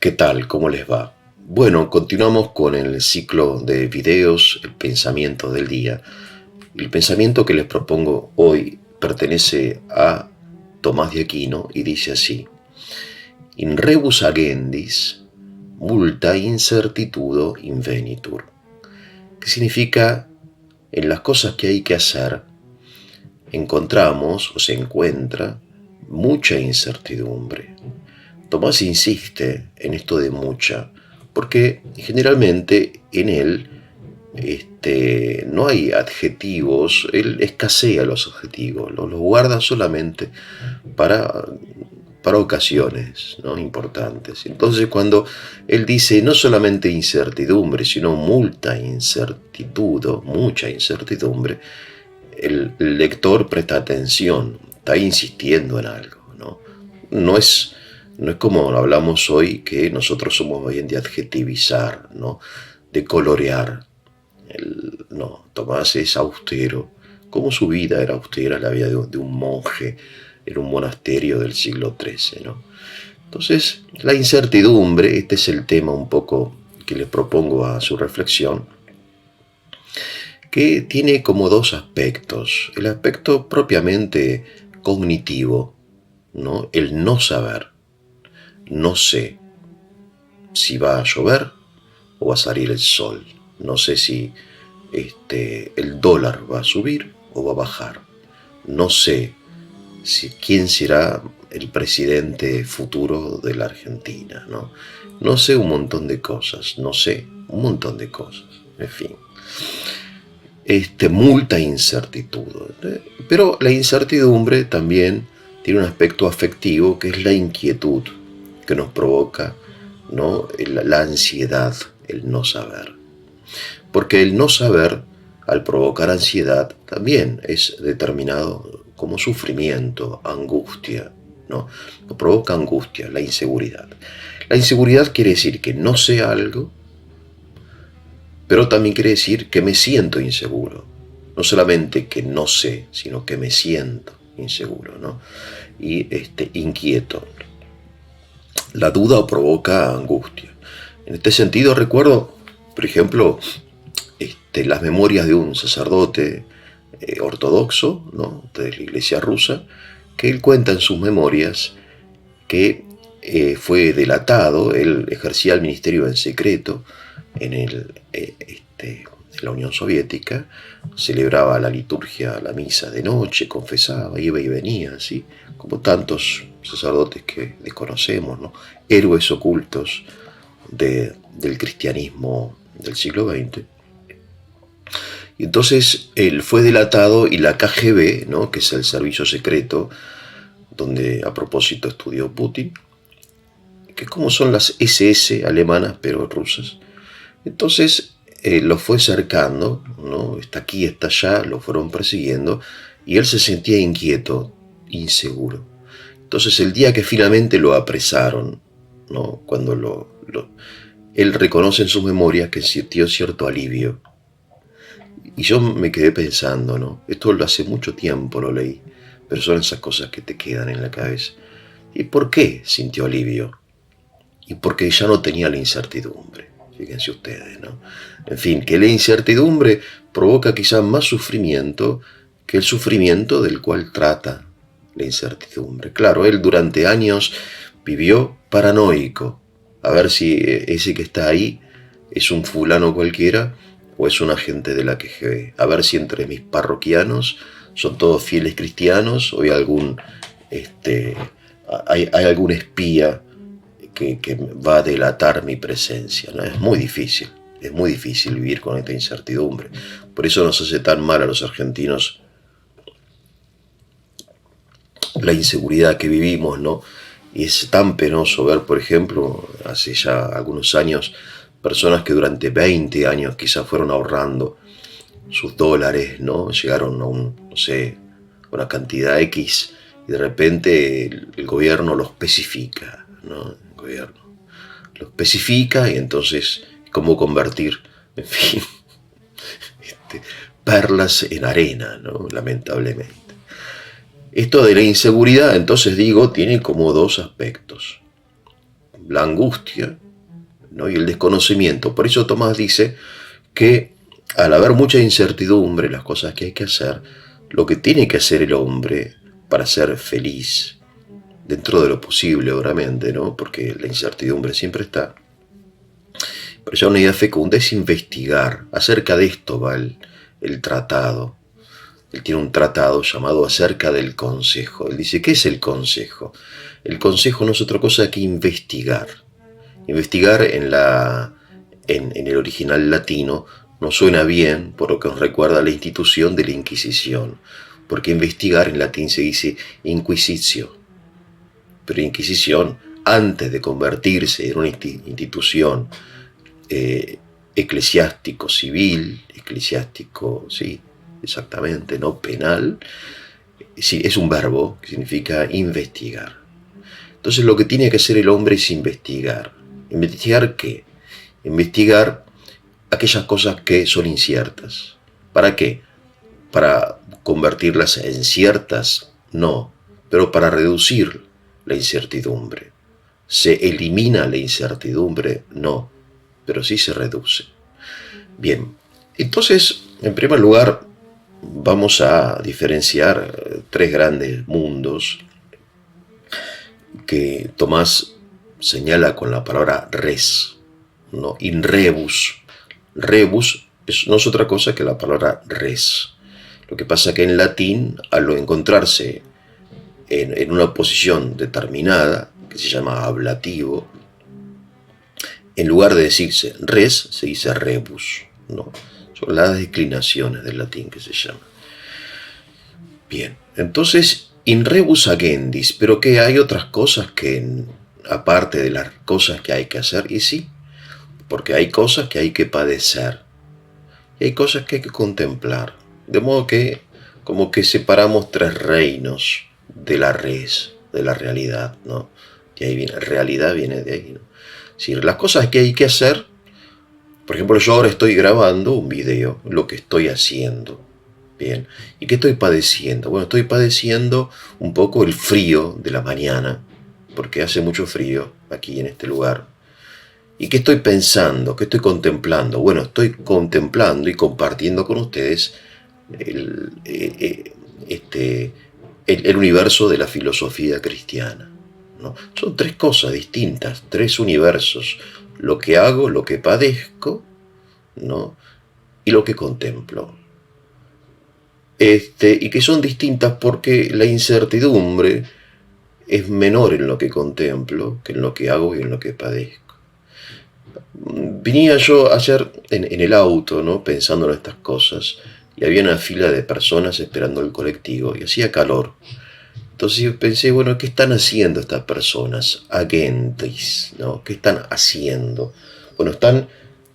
¿Qué tal? ¿Cómo les va? Bueno, continuamos con el ciclo de videos, el pensamiento del día. El pensamiento que les propongo hoy pertenece a Tomás de Aquino y dice así: In rebus agendis, multa incertitudo invenitur. Que significa, en las cosas que hay que hacer, encontramos o se encuentra mucha incertidumbre. Tomás insiste en esto de mucha, porque generalmente en él no hay adjetivos, él escasea los adjetivos, los guarda solamente para, para ocasiones, ¿no?, importantes. Entonces, cuando él dice no solamente incertidumbre, sino mucha incertidumbre, el lector presta atención, está insistiendo en algo, ¿no? No es, no es como hablamos hoy, que nosotros somos bien de adjetivizar, ¿no?, de colorear. No, Tomás es austero, como su vida era austera, la vida de un monje en un monasterio del siglo XIII, ¿no? Entonces, la incertidumbre, este es el tema un poco que les propongo a su reflexión, que tiene como dos aspectos. El aspecto propiamente cognitivo, ¿no? El no saber. No sé si va a llover o va a salir el sol. No sé si el dólar va a subir o va a bajar. No sé quién será el presidente futuro de la Argentina, ¿no? No sé un montón de cosas, no sé un montón de cosas, en fin. Multa incertidumbre. Pero la incertidumbre también tiene un aspecto afectivo, que es la inquietud que nos provoca, ¿no?, la ansiedad, el no saber. Porque el no saber, al provocar ansiedad, también es determinado como sufrimiento, angustia, ¿no? Nos provoca angustia, la inseguridad. La inseguridad quiere decir que no sé algo, pero también quiere decir que me siento inseguro. No solamente que no sé, sino que me siento inseguro, ¿no? Y inquieto. La duda provoca angustia. En este sentido recuerdo, por ejemplo, las memorias de un sacerdote ortodoxo, ¿no?, de la iglesia rusa, que él cuenta en sus memorias que fue delatado. Él ejercía el ministerio en secreto en la Unión Soviética, celebraba la liturgia, la misa de noche, confesaba, iba y venía, así como tantos sacerdotes que desconocemos, ¿no?, héroes ocultos del cristianismo del siglo XX. Y entonces él fue delatado, y la KGB, ¿no?, que es el servicio secreto donde a propósito estudió Putin, que como son las SS alemanas pero rusas. Entonces lo fue cercando, ¿no?, está aquí, está allá, lo fueron persiguiendo, y él se sentía inquieto, inseguro. Entonces el día que finalmente lo apresaron, ¿no?, cuando él reconoce en sus memorias que sintió cierto alivio. Y yo me quedé pensando, ¿no? Esto lo hace mucho tiempo lo leí, pero son esas cosas que te quedan en la cabeza. ¿Y por qué sintió alivio? Y porque ya no tenía la incertidumbre. Fíjense ustedes, ¿no? En fin, que la incertidumbre provoca quizás más sufrimiento que el sufrimiento del cual trata la incertidumbre. Claro, él durante años vivió paranoico, a ver si ese que está ahí es un fulano cualquiera o es un agente de la KGB, a ver si entre mis parroquianos son todos fieles cristianos o hay algún espía que va a delatar mi presencia, ¿no? Es muy difícil vivir con esta incertidumbre. Por eso nos hace tan mal a los argentinos la inseguridad que vivimos, ¿no? Y es tan penoso ver, por ejemplo, hace ya algunos años, personas que durante 20 años quizás fueron ahorrando sus dólares, ¿no? Llegaron a no sé, una cantidad X, y de repente el gobierno lo especifica, ¿no? El gobierno lo especifica, y entonces, ¿cómo convertir, en fin, perlas en arena, ¿no?, lamentablemente? Esto de la inseguridad, entonces digo, tiene como dos aspectos. la angustia, ¿no? Y el desconocimiento. Por eso Tomás dice que al haber mucha incertidumbre en las cosas que hay que hacer, lo que tiene que hacer el hombre para ser feliz, dentro de lo posible, obviamente, ¿no? Porque la incertidumbre siempre está. Pero ya una idea fecunda es investigar. Acerca de esto va el tratado. Él tiene un tratado llamado Acerca del Consejo. Él dice, ¿qué es el consejo? El consejo no es otra cosa que investigar. Investigar en el original latino nos suena bien, por lo que nos recuerda a la institución de la Inquisición. Porque investigar en latín se dice inquisitio. Pero Inquisición, antes de convertirse en una institución eclesiástico civil, eclesiástico, sí, exactamente, no penal, sí, es un verbo que significa investigar. Entonces lo que tiene que hacer el hombre es investigar. ¿Investigar qué? Investigar aquellas cosas que son inciertas. ¿Para qué? ¿Para convertirlas en ciertas? No, pero para reducir la incertidumbre. ¿Se elimina la incertidumbre? No, pero sí se reduce. Bien, entonces, en primer lugar, vamos a diferenciar tres grandes mundos que Tomás señala con la palabra res, ¿no? In rebus. Rebus no es otra cosa que la palabra res. Lo que pasa que en latín, al encontrarse en una posición determinada, que se llama ablativo, en lugar de decirse res, se dice rebus, ¿no? Son las declinaciones del latín que se llama. Bien, entonces, in rebus agendis, pero que hay otras cosas que, aparte de las cosas que hay que hacer, y sí, porque hay cosas que hay que padecer, y hay cosas que hay que contemplar, de modo que, como que separamos tres reinos de la res, de la realidad, ¿no? Y ahí viene, realidad viene de ahí, ¿no? Es decir, las cosas que hay que hacer, por ejemplo, yo ahora estoy grabando un video, lo que estoy haciendo, bien, ¿y qué estoy padeciendo? Bueno, estoy padeciendo un poco el frío de la mañana, porque hace mucho frío aquí en este lugar. ¿Y qué estoy pensando? ¿Qué estoy contemplando? Bueno, estoy contemplando y compartiendo con ustedes el universo de la filosofía cristiana, ¿no? Son tres cosas distintas, tres universos: lo que hago, lo que padezco, ¿no? Y lo que contemplo. Y que son distintas porque la incertidumbre es menor en lo que contemplo que en lo que hago y en lo que padezco. Venía yo ayer en el auto, ¿no? Pensando en estas cosas, y había una fila de personas esperando el colectivo y hacía calor. Entonces pensé, bueno, ¿qué están haciendo estas personas? Agentes, ¿no? ¿Qué están haciendo? Bueno, están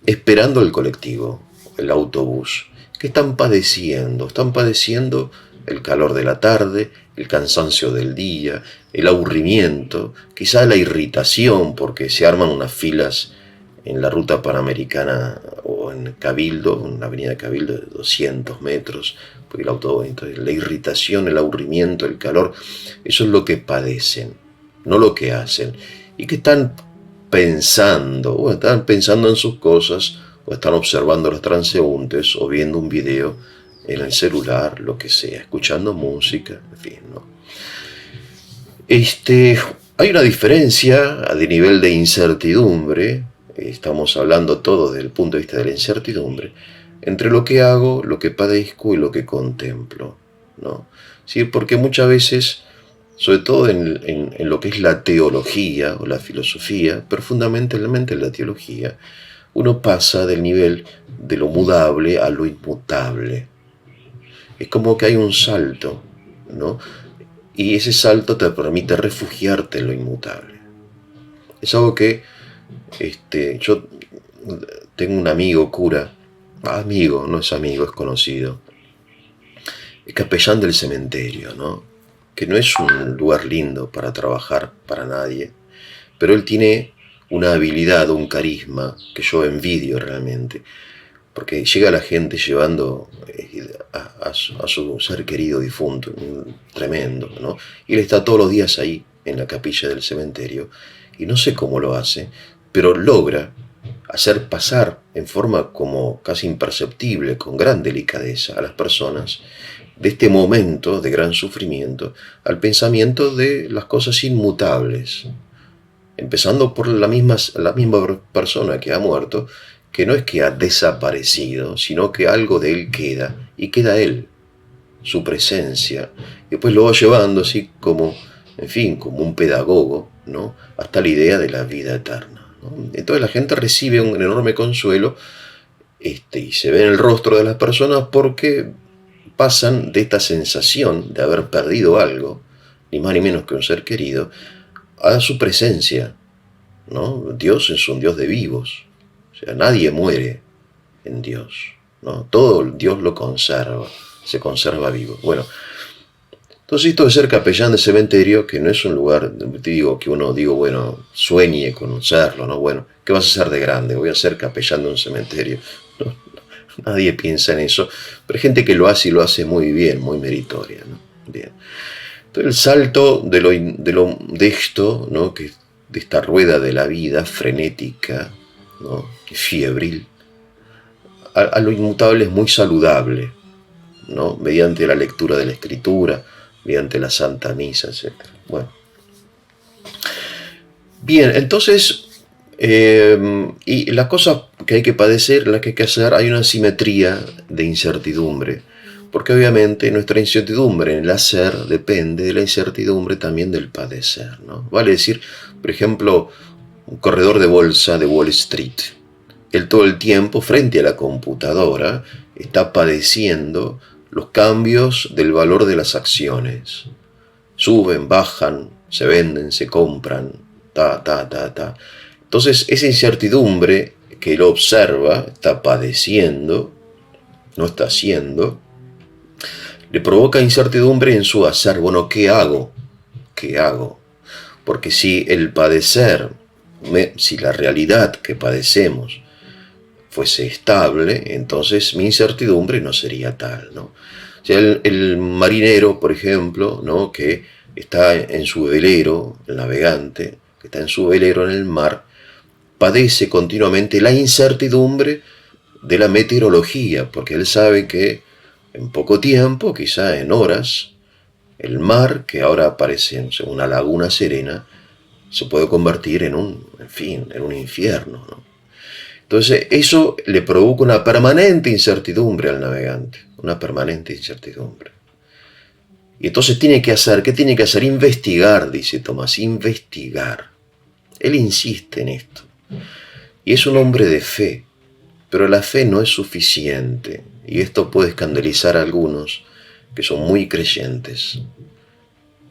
esperando el colectivo, el autobús. ¿Qué están padeciendo? Están padeciendo el calor de la tarde, el cansancio del día, el aburrimiento, quizá la irritación porque se arman unas filas en la ruta panamericana o en Cabildo, en la avenida Cabildo de 200 metros, porque el automóvil, entonces la irritación, el aburrimiento, el calor, eso es lo que padecen, no lo que hacen. ¿Y qué están pensando? Bueno, están pensando en sus cosas, o están observando a los transeúntes, o viendo un video en el celular, lo que sea, escuchando música, en fin, ¿no? Hay una diferencia de nivel de incertidumbre. Estamos hablando todo desde el punto de vista de la incertidumbre, entre lo que hago, lo que padezco y lo que contemplo, ¿no? ¿Sí? Porque muchas veces, sobre todo en lo que es la teología o la filosofía, pero fundamentalmente en la teología, uno pasa del nivel de lo mudable a lo inmutable. Es como que hay un salto, ¿no? Y ese salto te permite refugiarte en lo inmutable. Es algo que yo tengo un amigo cura, amigo, no es amigo, es conocido, es capellán del cementerio, ¿no? Que no es un lugar lindo para trabajar para nadie, pero él tiene una habilidad, un carisma que yo envidio realmente, porque llega la gente llevando a su ser querido difunto, tremendo, ¿no? Y él está todos los días ahí, en la capilla del cementerio, y no sé cómo lo hace, pero logra hacer pasar en forma como casi imperceptible, con gran delicadeza a las personas, de este momento de gran sufrimiento al pensamiento de las cosas inmutables, empezando por la misma persona que ha muerto, que no es que ha desaparecido, sino que algo de él queda, y queda él, su presencia, y después lo va llevando así como, en fin, como un pedagogo, ¿no?, hasta la idea de la vida eterna, ¿no? Entonces la gente recibe un enorme consuelo, y se ve en el rostro de las personas porque pasan de esta sensación de haber perdido algo, ni más ni menos que un ser querido, a su presencia, ¿no? Dios es un Dios de vivos, o sea, nadie muere en Dios, ¿no? Todo Dios lo conserva, se conserva vivo. Bueno, entonces esto de ser capellán de cementerio, que no es un lugar, digo, que uno, digo, bueno, sueñe con serlo, ¿no? Bueno, ¿qué vas a hacer de grande? Voy a ser capellán de un cementerio. No, nadie piensa en eso, pero hay gente que lo hace y lo hace muy bien, muy meritoria, ¿no? Bien. Entonces el salto de esto, ¿no?, que de esta rueda de la vida frenética, ¿no?, fiebril, a lo inmutable es muy saludable, ¿no?, mediante la lectura de la Escritura, mediante la Santa Misa, etc. Bueno. Bien, entonces, y las cosas que hay que padecer, las que hay que hacer, hay una simetría de incertidumbre, porque obviamente nuestra incertidumbre en el hacer depende de la incertidumbre también del padecer, ¿no? Vale decir, por ejemplo, un corredor de bolsa de Wall Street. Él todo el tiempo, frente a la computadora, está padeciendo los cambios del valor de las acciones. Suben, bajan, se venden, se compran, Entonces, esa incertidumbre que él observa, está padeciendo, no está haciendo, le provoca incertidumbre en su hacer. Bueno, ¿qué hago? ¿Qué hago? Porque si el padecer, si la realidad que padecemos fuese estable, entonces mi incertidumbre no sería tal, ¿no? O sea, el marinero, por ejemplo, ¿no?, que está en su velero, el navegante, que está en su velero en el mar, padece continuamente la incertidumbre de la meteorología, porque él sabe que en poco tiempo, quizá en horas, el mar, que ahora parece una laguna serena, se puede convertir en un infierno, ¿no? Entonces eso le provoca una permanente incertidumbre al navegante, una permanente incertidumbre. Y entonces ¿qué tiene que hacer? Investigar, dice Tomás, investigar. Él insiste en esto. Y es un hombre de fe, pero la fe no es suficiente. Y esto puede escandalizar a algunos que son muy creyentes.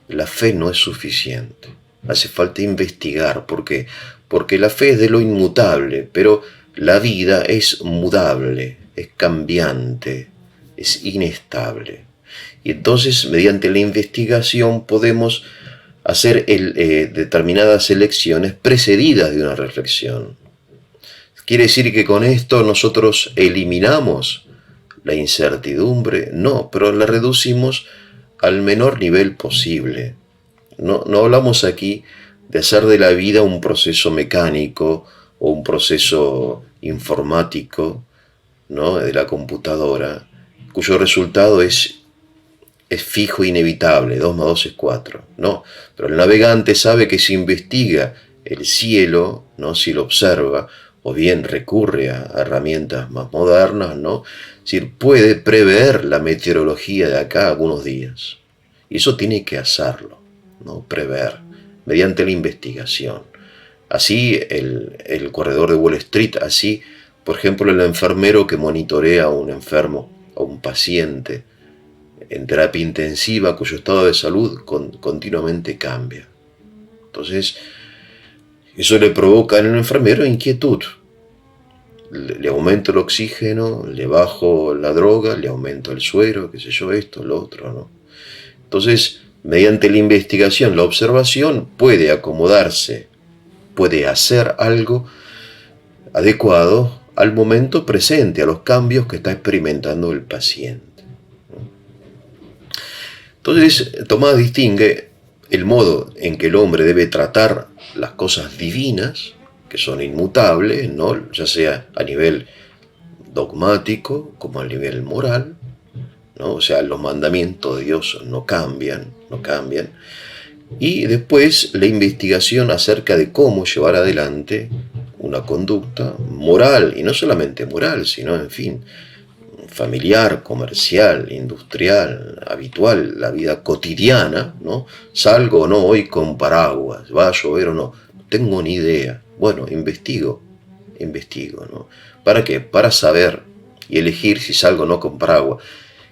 La fe no es suficiente. Hace falta investigar. ¿Por qué? Porque la fe es de lo inmutable, pero la vida es mudable, es cambiante, es inestable. Y entonces, mediante la investigación, podemos hacer determinadas elecciones precedidas de una reflexión. ¿Quiere decir que con esto nosotros eliminamos la incertidumbre? No, pero la reducimos al menor nivel posible. No hablamos aquí de hacer de la vida un proceso mecánico o un proceso informático, ¿no?, de la computadora, cuyo resultado es fijo e inevitable, 2 más 2 es 4. No, pero el navegante sabe que si investiga el cielo, ¿no?, si lo observa, o bien recurre a herramientas más modernas, ¿no?, es decir, puede prever la meteorología de acá a algunos días. Y eso tiene que hacerlo, ¿no?, prever, mediante la investigación. Así el corredor de Wall Street, así, por ejemplo, el enfermero que monitorea a un enfermo, a un paciente en terapia intensiva cuyo estado de salud continuamente cambia. Entonces, eso le provoca en el enfermero inquietud. Le aumento el oxígeno, le bajo la droga, le aumento el suero, qué sé yo, esto, lo otro, ¿no? Entonces, mediante la investigación, la observación, puede acomodarse, puede hacer algo adecuado al momento presente, a los cambios que está experimentando el paciente. Entonces, Tomás distingue el modo en que el hombre debe tratar las cosas divinas, que son inmutables, ¿no? Ya sea a nivel dogmático como a nivel moral, ¿no? O sea, los mandamientos de Dios no cambian, no cambian. Y después la investigación acerca de cómo llevar adelante una conducta moral, y no solamente moral, sino, en fin, familiar, comercial, industrial, habitual, la vida cotidiana, ¿no? Salgo o no hoy con paraguas, va a llover o no, no tengo ni idea. Bueno, investigo, ¿no? ¿Para qué? Para saber y elegir si salgo o no con paraguas.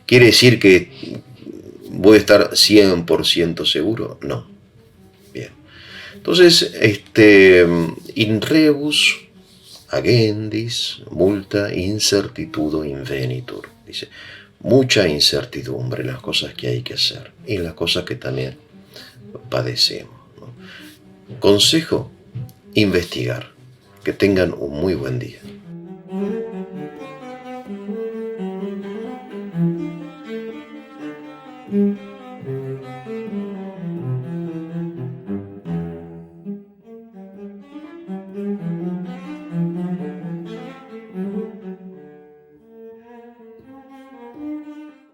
¿Quiere decir que voy a estar 100% seguro? No. Bien. Entonces, in rebus agendis multa incertitudo invenitur. Dice, mucha incertidumbre en las cosas que hay que hacer y en las cosas que también padecemos, ¿no? Consejo, investigar. Que tengan un muy buen día.